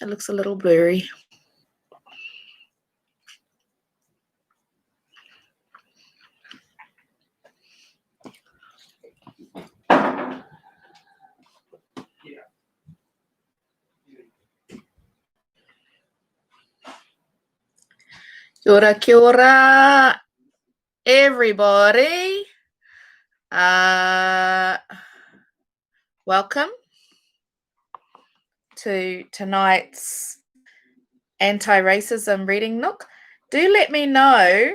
It looks a little blurry. Kia ora, everybody. Welcome to tonight's Anti-Racism Reading Nook. Do let me know.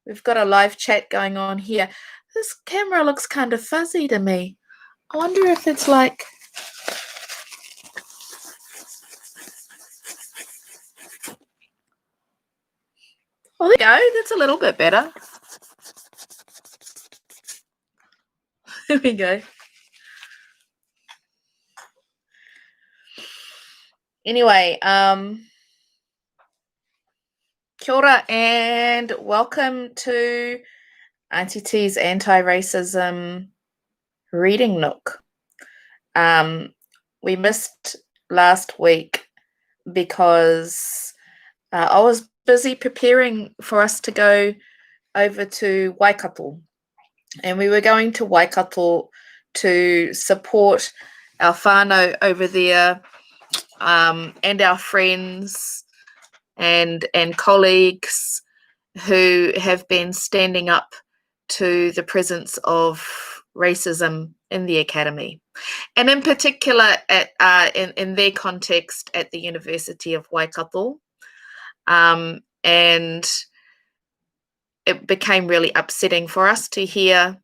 We've got a live chat going on here. This camera looks kind of fuzzy to me. I wonder if it's like... Oh, there we go. That's a little bit better. There we go. Anyway, kia ora and welcome to Aunty T's Anti-Racism Reading Nook. We missed last week because I was busy preparing for us to go over to Waikato, and we were going to Waikato to support our whānau over there, and our friends and colleagues who have been standing up to the presence of racism in the academy, and in particular in their context at the University of Waikato. And it became really upsetting for us to hear.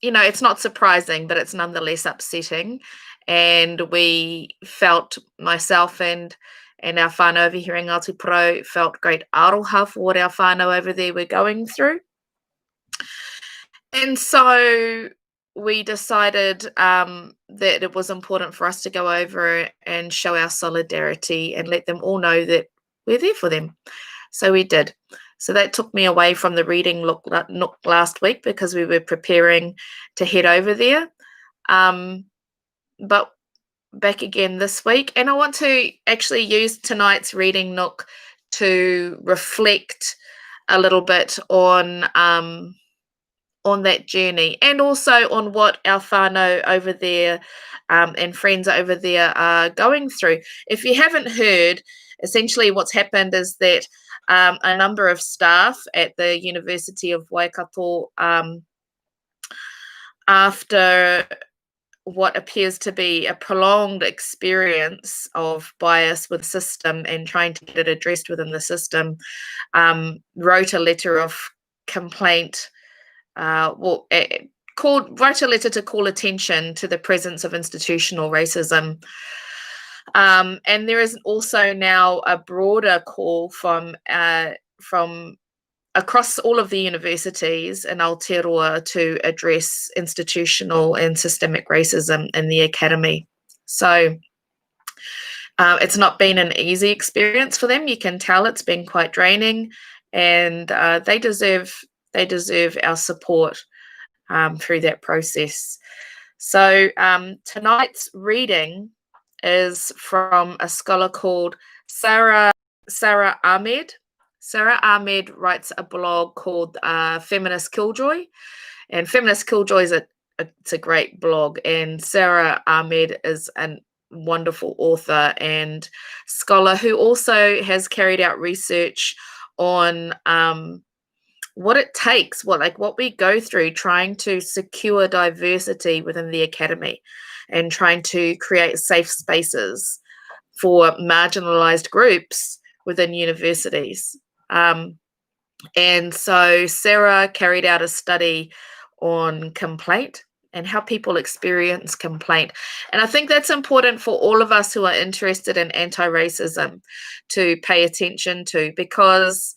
You know, it's not surprising, but it's nonetheless upsetting. And we felt, myself and our whānau over here in Aotearoa, felt great aroha for what our whānau over there were going through. And so we decided that it was important for us to go over and show our solidarity and let them all know that we're there for them. So we did. So that took me away from the reading nook last week because we were preparing to head over there. But back again this week. And I want to actually use tonight's reading nook to reflect a little bit on that journey, and also on what our whānau over there and friends over there are going through. If you haven't heard, essentially what's happened is that a number of staff at the University of Waikato, after what appears to be a prolonged experience of bias with the system and trying to get it addressed within the system, wrote a letter of complaint, wrote a letter to call attention to the presence of institutional racism. And there is also now a broader call from across all of the universities in Aotearoa to address institutional and systemic racism in the academy. So it's not been an easy experience for them. You can tell it's been quite draining, and they deserve our support through that process. So tonight's reading is from a scholar called Sara Ahmed. Sara Ahmed writes a blog called Feminist Killjoy, and Feminist Killjoy is it's a great blog, and Sara Ahmed is a wonderful author and scholar who also has carried out research on what it takes, what we go through trying to secure diversity within the academy and trying to create safe spaces for marginalized groups within universities. And so Sara carried out a study on complaint and how people experience complaint. And I think that's important for all of us who are interested in anti-racism to pay attention to, because,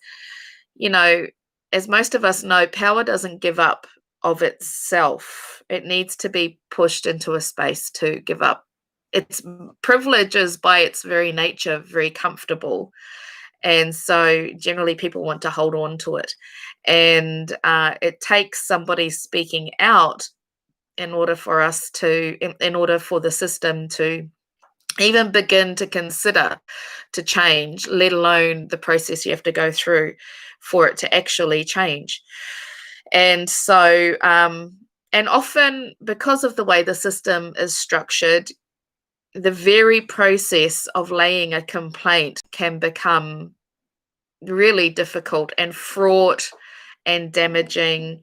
you know, as most of us know, power doesn't give up of itself. It needs to be pushed into a space to give up. Its privilege is by its very nature very comfortable. And so generally people want to hold on to it. And it takes somebody speaking out in order for us to, in order for the system to even begin to consider to change, let alone the process you have to go through for it to actually change. And so, and often because of the way the system is structured, the very process of laying a complaint can become really difficult and fraught and damaging.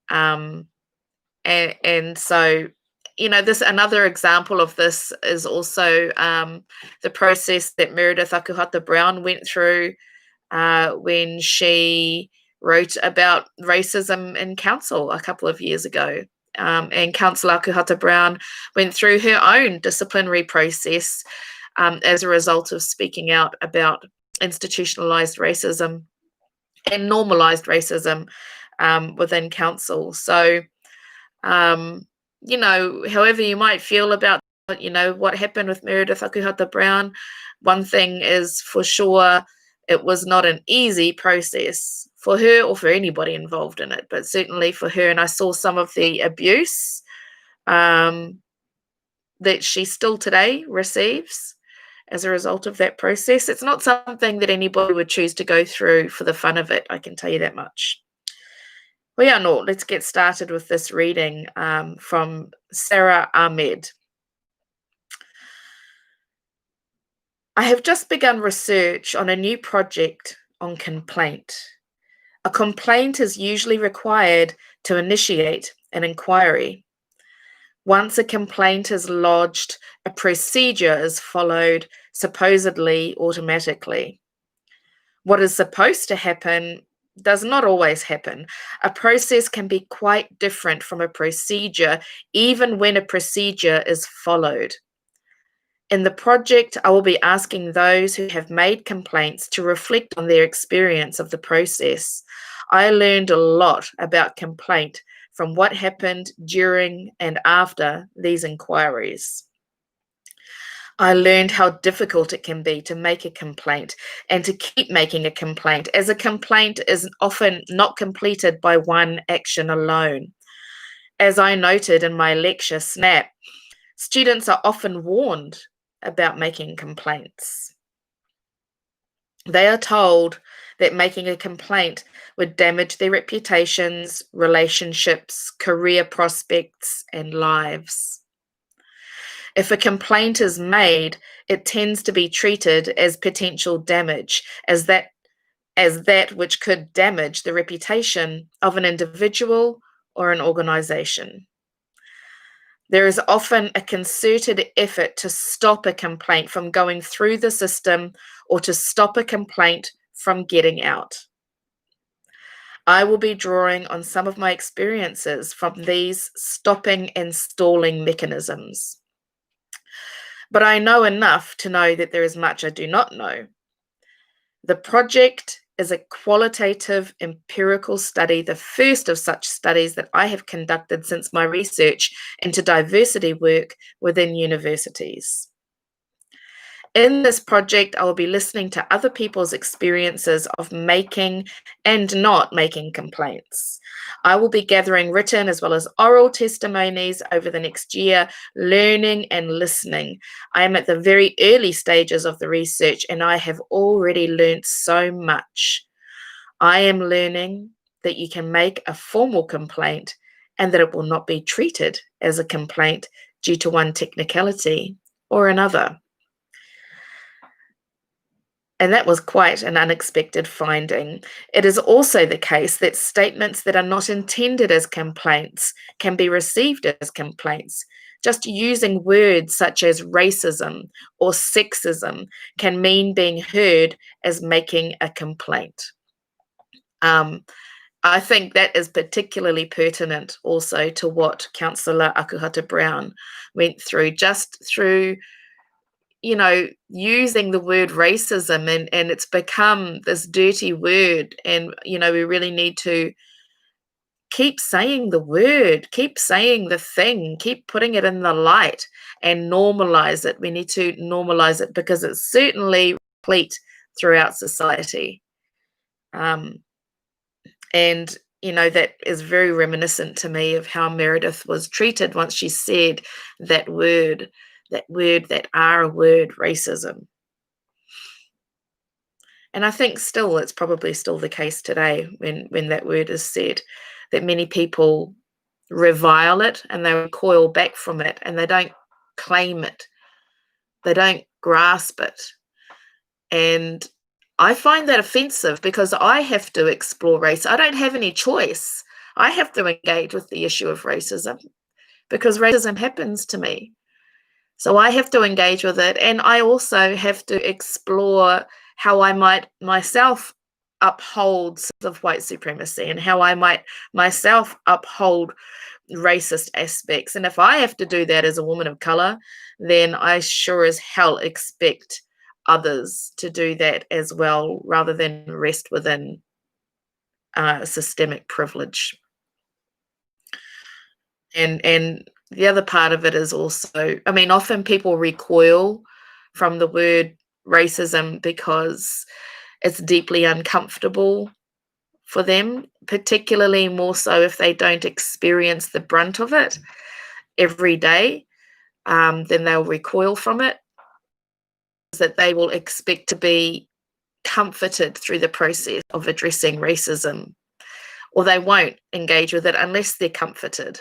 And so, this another example of this is also the process that Meredith Akuhata Brown went through when she wrote about racism in council a couple of years ago. And Councillor Akuhata Brown went through her own disciplinary process as a result of speaking out about institutionalized racism and normalized racism within council. So, however you might feel about, what happened with Meredith Akuhata Brown, one thing is for sure, it was not an easy process for her or for anybody involved in it, but certainly for her. And I saw some of the abuse that she still today receives as a result of that process. It's not something that anybody would choose to go through for the fun of it, I can tell you that much. Well, yeah, no, let's get started with this reading from Sara Ahmed. I have just begun research on a new project on complaint. A complaint is usually required to initiate an inquiry. Once a complaint is lodged, a procedure is followed, supposedly automatically. What is supposed to happen does not always happen. A process can be quite different from a procedure, even when a procedure is followed. In the project, I will be asking those who have made complaints to reflect on their experience of the process. I learned a lot about complaint from what happened during and after these inquiries. I learned how difficult it can be to make a complaint and to keep making a complaint, as a complaint is often not completed by one action alone. As I noted in my lecture, SNAP, students are often warned about making complaints. They are told that making a complaint would damage their reputations, relationships, career prospects, and lives. If a complaint is made, it tends to be treated as potential damage, as that which could damage the reputation of an individual or an organization. There is often a concerted effort to stop a complaint from going through the system or to stop a complaint from getting out. I will be drawing on some of my experiences from these stopping and stalling mechanisms. But I know enough to know that there is much I do not know. The project is a qualitative empirical study, the first of such studies that I have conducted since my research into diversity work within universities. In this project, I will be listening to other people's experiences of making and not making complaints. I will be gathering written as well as oral testimonies over the next year, learning and listening. I am at the very early stages of the research and I have already learned so much. I am learning that you can make a formal complaint and that it will not be treated as a complaint due to one technicality or another. And that was quite an unexpected finding. It is also the case that statements that are not intended as complaints can be received as complaints. Just using words such as racism or sexism can mean being heard as making a complaint. I think that is particularly pertinent also to what Councillor Akuhata Brown went through, just through using the word racism and it's become this dirty word. And, we really need to keep saying the word, keep saying the thing, keep putting it in the light and normalize it. We need to normalize it because it's certainly replete throughout society. And, that is very reminiscent to me of how Meredith was treated once she said that word, that R word, racism. And I think still, it's probably still the case today when that word is said, that many people revile it and they recoil back from it and they don't claim it. They don't grasp it. And I find that offensive because I have to explore race. I don't have any choice. I have to engage with the issue of racism because racism happens to me. So I have to engage with it. And I also have to explore how I might myself uphold of white supremacy and how I might myself uphold racist aspects. And if I have to do that as a woman of color, then I sure as hell expect others to do that as well, rather than rest within systemic privilege. And the other part of it is also, I mean, often people recoil from the word racism because it's deeply uncomfortable for them, particularly more so if they don't experience the brunt of it every day, then they'll recoil from it. That they will expect to be comforted through the process of addressing racism, or they won't engage with it unless they're comforted.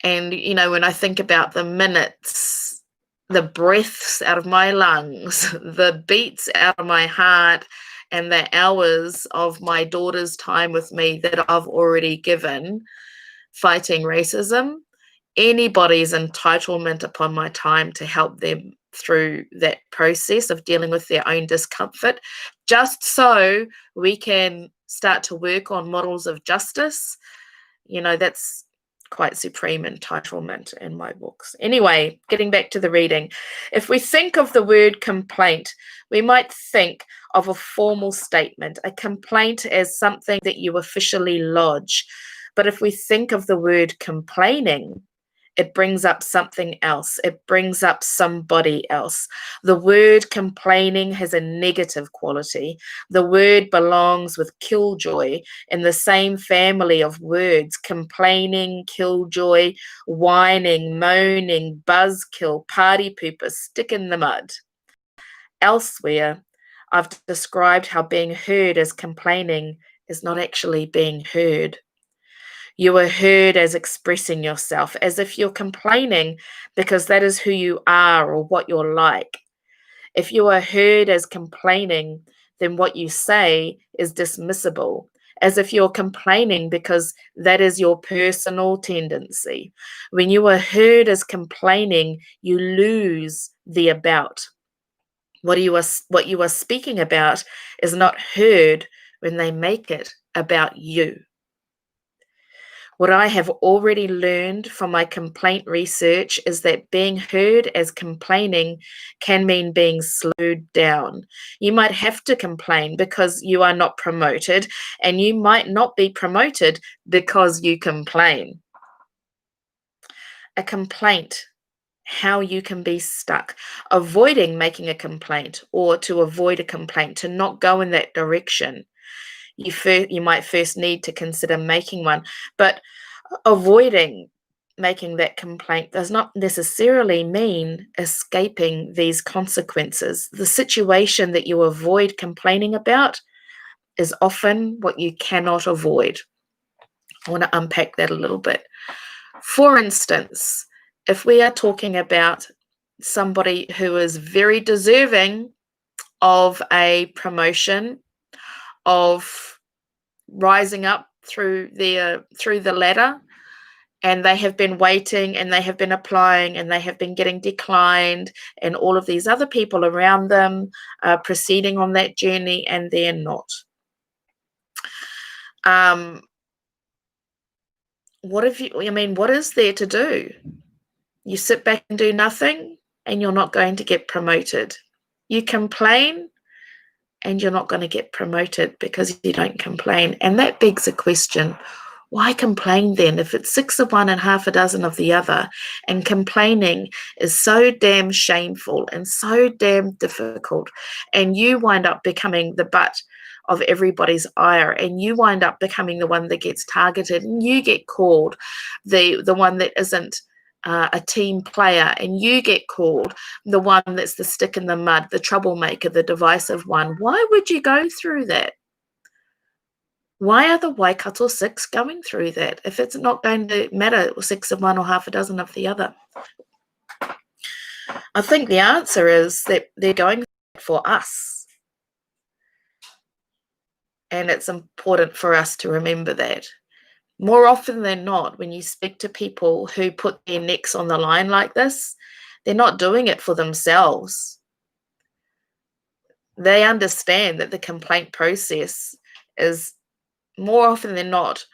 And, when I think about the minutes, the breaths out of my lungs, the beats out of my heart, and the hours of my daughter's time with me that I've already given fighting racism, anybody's entitlement upon my time to help them through that process of dealing with their own discomfort, just so we can start to work on models of justice. That's quite supreme entitlement in my books. Anyway, getting back to the reading. If we think of the word complaint, we might think of a formal statement, a complaint as something that you officially lodge. But if we think of the word complaining, it brings up something else. It brings up somebody else. The word complaining has a negative quality. The word belongs with killjoy in the same family of words: complaining, killjoy, whining, moaning, buzzkill, party pooper, stick in the mud. Elsewhere, I've described how being heard as complaining is not actually being heard. You are heard as expressing yourself, as if you're complaining because that is who you are or what you're like. If you are heard as complaining, then what you say is dismissible, as if you're complaining because that is your personal tendency. When you are heard as complaining, you lose the about. What you are speaking about is not heard when they make it about you. What I have already learned from my complaint research is that being heard as complaining can mean being slowed down. You might have to complain because you are not promoted, and you might not be promoted because you complain. A complaint, how you can be stuck, avoiding making a complaint, or to avoid a complaint, to not go in that direction. You might first need to consider making one, but avoiding making that complaint does not necessarily mean escaping these consequences. The situation that you avoid complaining about is often what you cannot avoid. I want to unpack that a little bit. For instance, if we are talking about somebody who is very deserving of a promotion, of rising up through the ladder, and they have been waiting and they have been applying and they have been getting declined, and all of these other people around them are proceeding on that journey and they're not. What is there to do? You sit back and do nothing and you're not going to get promoted. You complain and you're not going to get promoted because you don't complain. And that begs a question: why complain then if it's 6 of one and half a dozen of the other? And complaining is so damn shameful and so damn difficult, and you wind up becoming the butt of everybody's ire, and you wind up becoming the one that gets targeted, and you get called the one that isn't a team player, and you get called the one that's the stick in the mud, the troublemaker, the divisive one. Why would you go through that? Why are the Waikato 6 going through that if it's not going to matter 6 of one or half a dozen of the other? I think the answer is that they're going for us. And it's important for us to remember that. More often than not, when you speak to people who put their necks on the line like this, they're not doing it for themselves. They understand that the complaint process is more often than not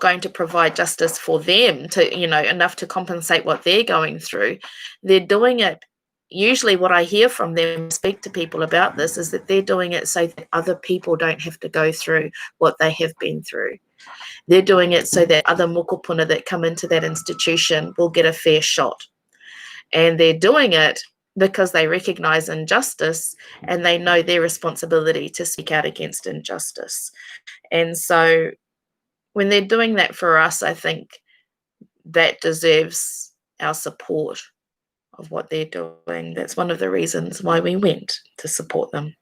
going to provide justice for them to, enough to compensate what they're going through. They're doing it. Usually what I hear from them, speak to people about this, is that they're doing it so that other people don't have to go through what they have been through. They're doing it so that other mokopuna that come into that institution will get a fair shot. And they're doing it because they recognize injustice and they know their responsibility to speak out against injustice. And so when they're doing that for us, I think that deserves our support of what they're doing. That's one of the reasons why we went to support them.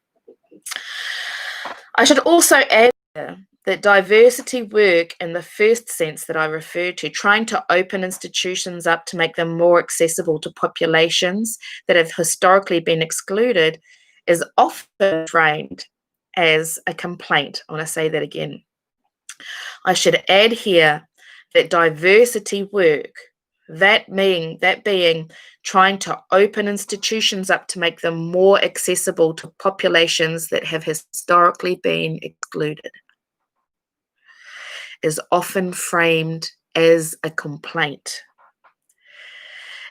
I should also add that diversity work in the first sense that I referred to, trying to open institutions up to make them more accessible to populations that have historically been excluded, is often framed as a complaint. I want to say that again. I should add here that diversity work, that being trying to open institutions up to make them more accessible to populations that have historically been excluded, is often framed as a complaint.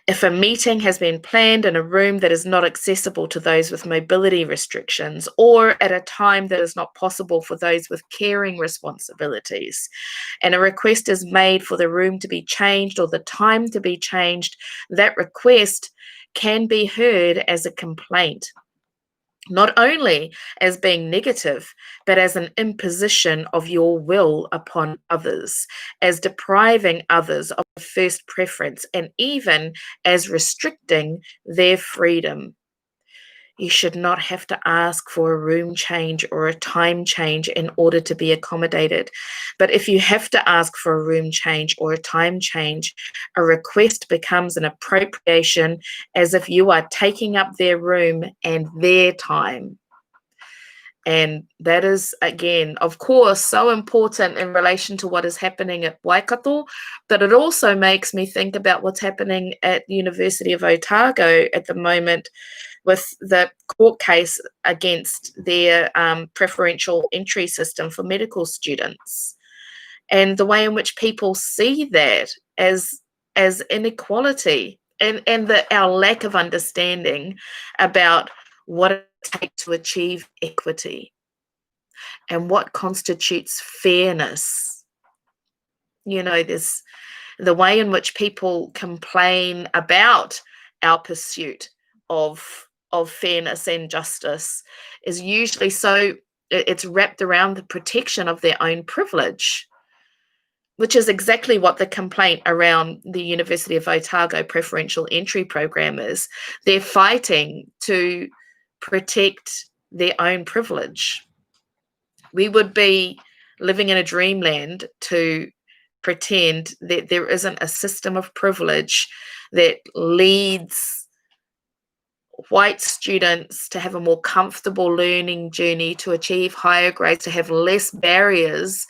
If a meeting has been planned in a room that is not accessible to those with mobility restrictions, or at a time that is not possible for those with caring responsibilities, and a request is made for the room to be changed or the time to be changed, that request can be heard as a complaint. Not only as being negative, but as an imposition of your will upon others, as depriving others of first preference, and even as restricting their freedom. You should not have to ask for a room change or a time change in order to be accommodated. But if you have to ask for a room change or a time change, a request becomes an appropriation, as if you are taking up their room and their time. And that is, again, of course, so important in relation to what is happening at Waikato, but it also makes me think about what's happening at the University of Otago at the moment with the court case against their preferential entry system for medical students, and the way in which people see that as inequality, and our lack of understanding about what it takes to achieve equity and what constitutes fairness. There's the way in which people complain about our pursuit of fairness and justice is usually it's wrapped around the protection of their own privilege, which is exactly what the complaint around the University of Otago preferential entry program is. They're fighting to protect their own privilege. We would be living in a dreamland to pretend that there isn't a system of privilege that leads white students to have a more comfortable learning journey, to achieve higher grades, to have less barriers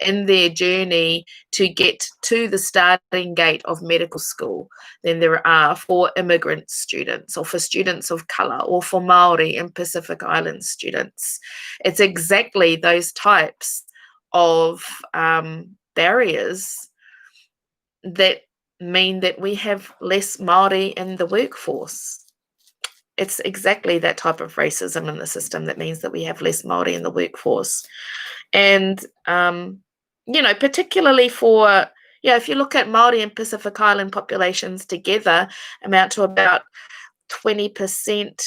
in their journey to get to the starting gate of medical school than there are for immigrant students, or for students of colour, or for Maori and Pacific Island students. It's exactly those types of barriers that mean that we have less Maori in the workforce. It's exactly that type of racism in the system that means that we have less Maori in the workforce. And, particularly for, if you look at Maori and Pacific Island populations together, amount to about 20%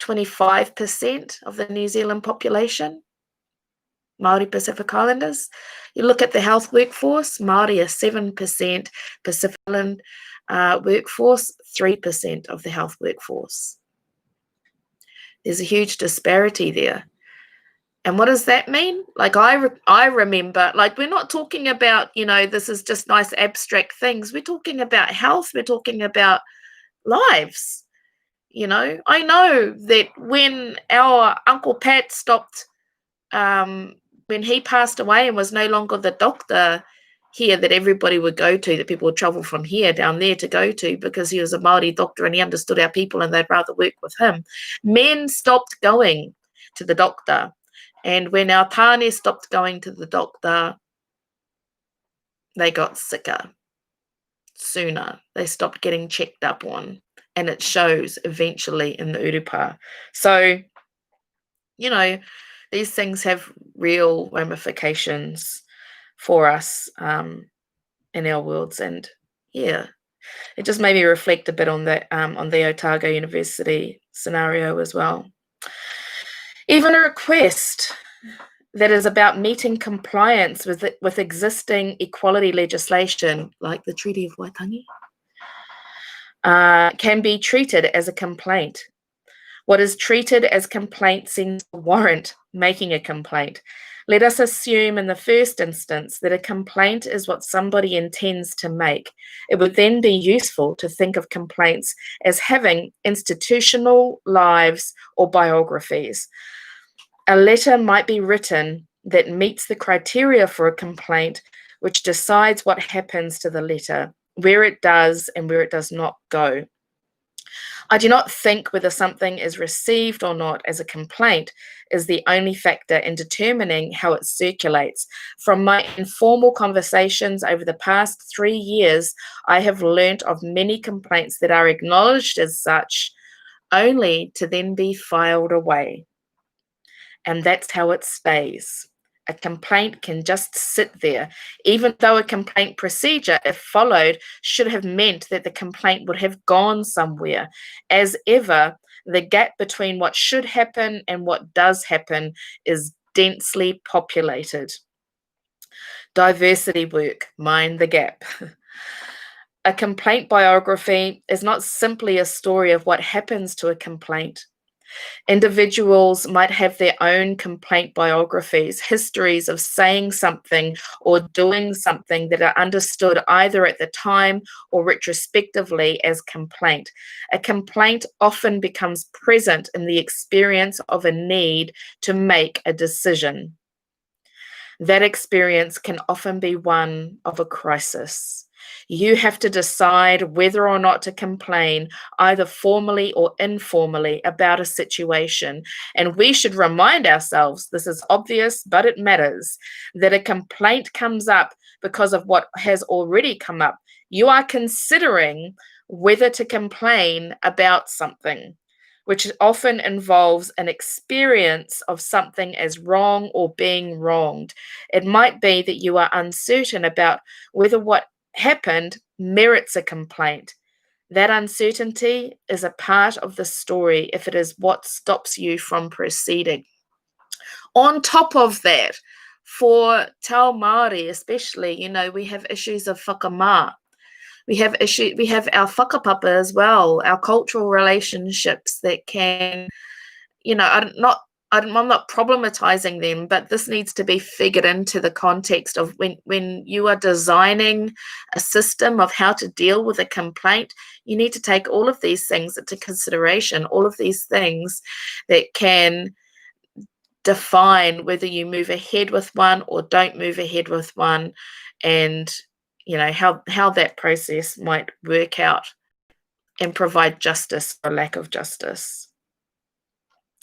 25% of the New Zealand population, Māori Pacific Islanders. You look at the health workforce, Māori are 7%, Pacific Island workforce, 3% of the health workforce. There's a huge disparity there. And what does that mean? Like I remember, like we're not talking about, this is just nice abstract things. We're talking about health. We're talking about lives. I know that when our Uncle Pat stopped, when he passed away and was no longer the doctor here that everybody would go to, that people would travel from here down there to go to because he was a Maori doctor and he understood our people and they'd rather work with him. Men stopped going to the doctor. And when our tāne stopped going to the doctor, they got sicker sooner. They stopped getting checked up on. And it shows eventually in the urupa. So, these things have real ramifications for us in our worlds. And yeah, it just made me reflect a bit on that, on the Otago University scenario as well. Even a request that is about meeting compliance with existing equality legislation, like the Treaty of Waitangi, can be treated as a complaint. What is treated as complaint seems to warrant making a complaint. Let us assume in the first instance that a complaint is what somebody intends to make. It would then be useful to think of complaints as having institutional lives or biographies. A letter might be written that meets the criteria for a complaint, which decides what happens to the letter, where it does and where it does not go. I do not think whether something is received or not as a complaint is the only factor in determining how it circulates. From my informal conversations over the past 3 years, I have learnt of many complaints that are acknowledged as such, only to then be filed away. And that's how it stays. A complaint can just sit there, even though a complaint procedure, if followed, should have meant that the complaint would have gone somewhere. As ever, the gap between what should happen and what does happen is densely populated. Diversity work, mind the gap. A complaint biography is not simply a story of what happens to a complaint. Individuals might have their own complaint biographies, histories of saying something or doing something that are understood either at the time or retrospectively as complaint. A complaint often becomes present in the experience of a need to make a decision. That experience can often be one of a crisis. You have to decide whether or not to complain, either formally or informally, about a situation. And we should remind ourselves, this is obvious, but it matters, that a complaint comes up because of what has already come up. You are considering whether to complain about something, which often involves an experience of something as wrong or being wronged. It might be that you are uncertain about whether what happened merits a complaint. That uncertainty is a part of the story if it is what stops you from proceeding. On top of that, for Te Māori especially, we have issues of whakamā. We have our whakapapa as well, our cultural relationships that can, I'm not problematizing them, but this needs to be figured into the context of when you are designing a system of how to deal with a complaint, you need to take all of these things into consideration, all of these things that can define whether you move ahead with one or don't move ahead with one, and how that process might work out and provide justice or lack of justice.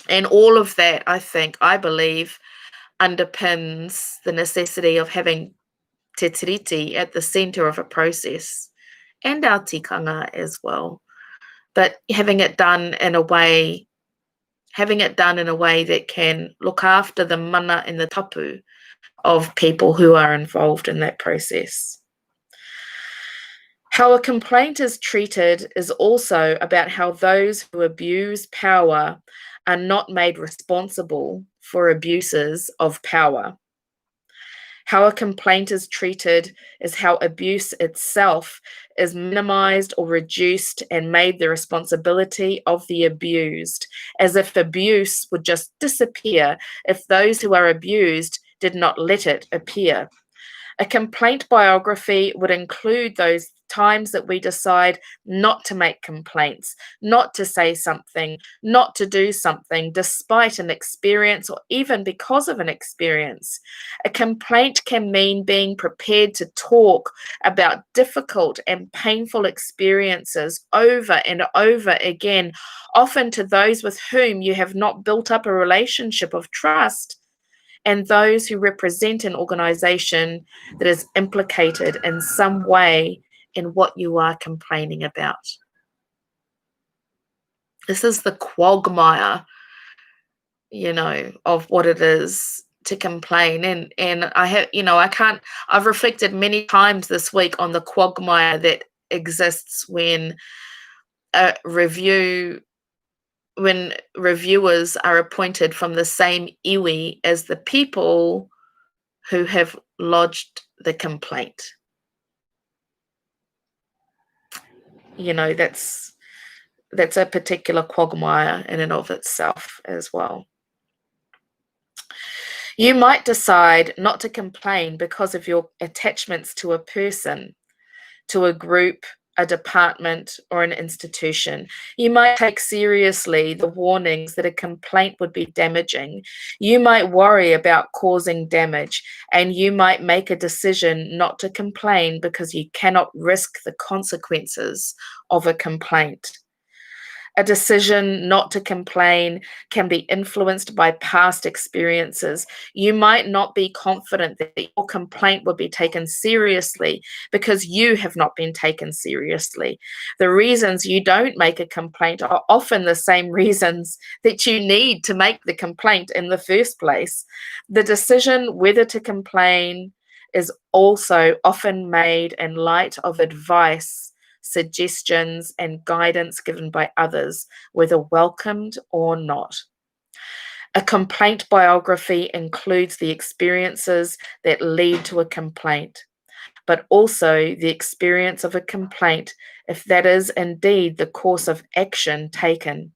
And all of that, I believe, underpins the necessity of having te tiriti at the centre of a process, and our tikanga as well. But having it done in a way that can look after the mana and the tapu of people who are involved in that process. How a complaint is treated is also about how those who abuse power are not made responsible for abuses of power. How a complaint is treated is how abuse itself is minimized or reduced and made the responsibility of the abused, as if abuse would just disappear if those who are abused did not let it appear. A complaint biography would include those times that we decide not to make complaints, not to say something, not to do something, despite an experience or even because of an experience. A complaint can mean being prepared to talk about difficult and painful experiences over and over again, often to those with whom you have not built up a relationship of trust, and those who represent an organization that is implicated in some way in what you are complaining about. This is the quagmire, of what it is to complain. And I have, I've reflected many times this week on the quagmire that exists when a when reviewers are appointed from the same iwi as the people who have lodged the complaint. That's a particular quagmire in and of itself as well. You might decide not to complain because of your attachments to a person, to a group, a department, or an institution. You might take seriously the warnings that a complaint would be damaging. You might worry about causing damage, and you might make a decision not to complain because you cannot risk the consequences of a complaint. A decision not to complain can be influenced by past experiences. You might not be confident that your complaint will be taken seriously because you have not been taken seriously. The reasons you don't make a complaint are often the same reasons that you need to make the complaint in the first place. The decision whether to complain is also often made in light of advice, suggestions, and guidance given by others, whether welcomed or not. A complaint biography includes the experiences that lead to a complaint, but also the experience of a complaint if that is indeed the course of action taken.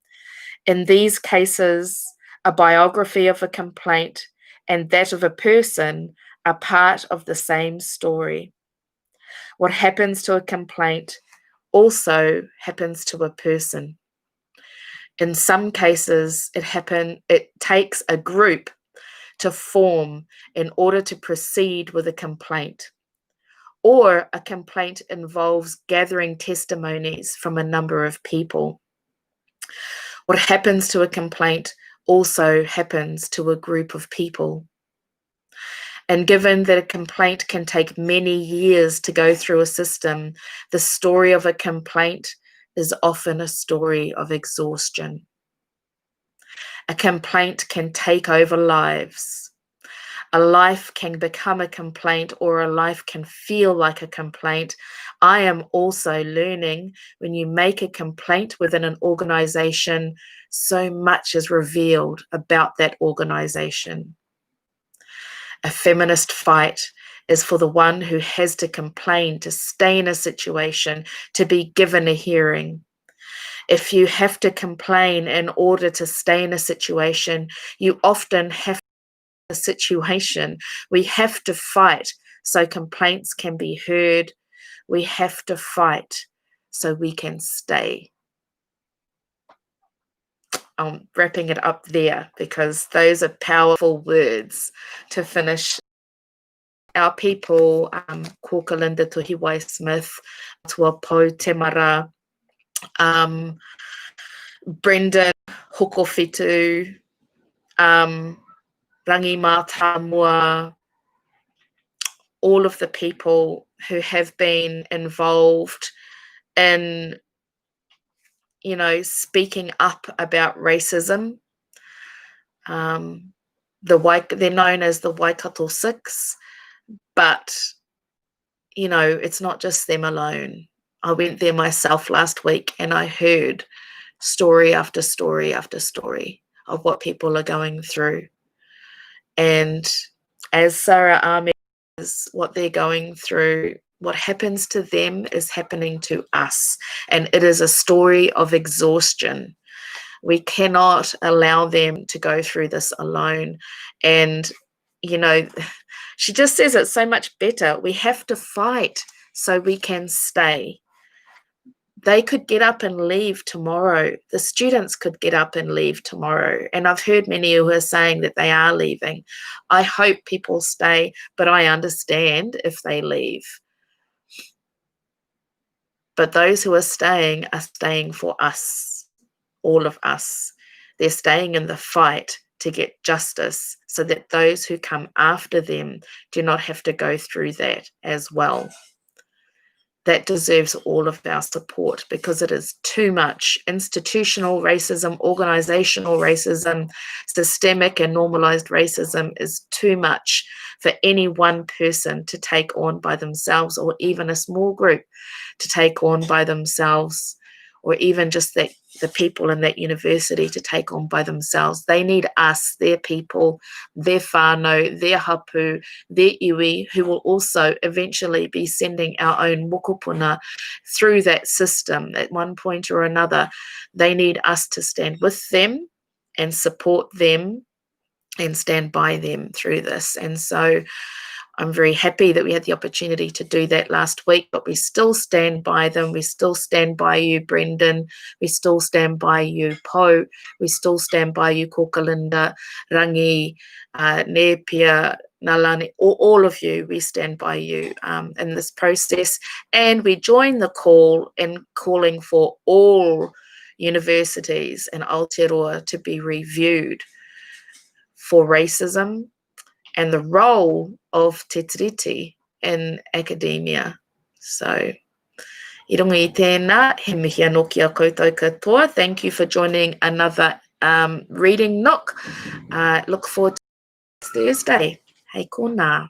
In these cases, a biography of a complaint and that of a person are part of the same story. What happens to a complaint also happens to a person. In some cases, it takes a group to form in order to proceed with a complaint. Or a complaint involves gathering testimonies from a number of people. What happens to a complaint also happens to a group of people. And given that a complaint can take many years to go through a system, the story of a complaint is often a story of exhaustion. A complaint can take over lives. A life can become a complaint, or a life can feel like a complaint. I am also learning when you make a complaint within an organization, so much is revealed about that organization. A feminist fight is for the one who has to complain to stay in a situation, to be given a hearing. If you have to complain in order to stay in a situation, you often have a situation. We have to fight so complaints can be heard. We have to fight so we can stay. I'm wrapping it up there because those are powerful words to finish. Our people, Kōkalinda Tuhiwai Smith, Tuapo Temara, Brendan Hokofitu, Rangi Mātāmua, all of the people who have been involved in, speaking up about racism. They're known as the Waikato Six, but, it's not just them alone. I went there myself last week and I heard story after story after story of what people are going through. And as Sara Ahmed is, what they're going through, what happens to them is happening to us. And it is a story of exhaustion. We cannot allow them to go through this alone. And, you know, she just says it so much better. We have to fight so we can stay. They could get up and leave tomorrow. The students could get up and leave tomorrow. And I've heard many who are saying that they are leaving. I hope people stay, but I understand if they leave. But those who are staying for us, all of us. They're staying in the fight to get justice so that those who come after them do not have to go through that as well. That deserves all of our support because it is too much. Institutional racism, organizational racism, systemic and normalized racism is too much for any one person to take on by themselves, or even a small group to take on by themselves, or even just the people in that university to take on by themselves. They need us, their people, their whānau, their hapu, their iwi, who will also eventually be sending our own mokopuna through that system at one point or another. They need us to stand with them and support them and stand by them through this. And so I'm very happy that we had the opportunity to do that last week, but we still stand by them. We still stand by you, Brendan. We still stand by you, Po. We still stand by you, Kokalinda, Rangi, Nepia, Nalani, all of you. We stand by you in this process. And we join the call in calling for all universities in Aotearoa to be reviewed for racism and the role of te tiriti in academia. So, I runga I tēnā, he mihi anō ki a koutou katoa. Thank you for joining another reading Nook. Look forward to Thursday. Hei kōnā.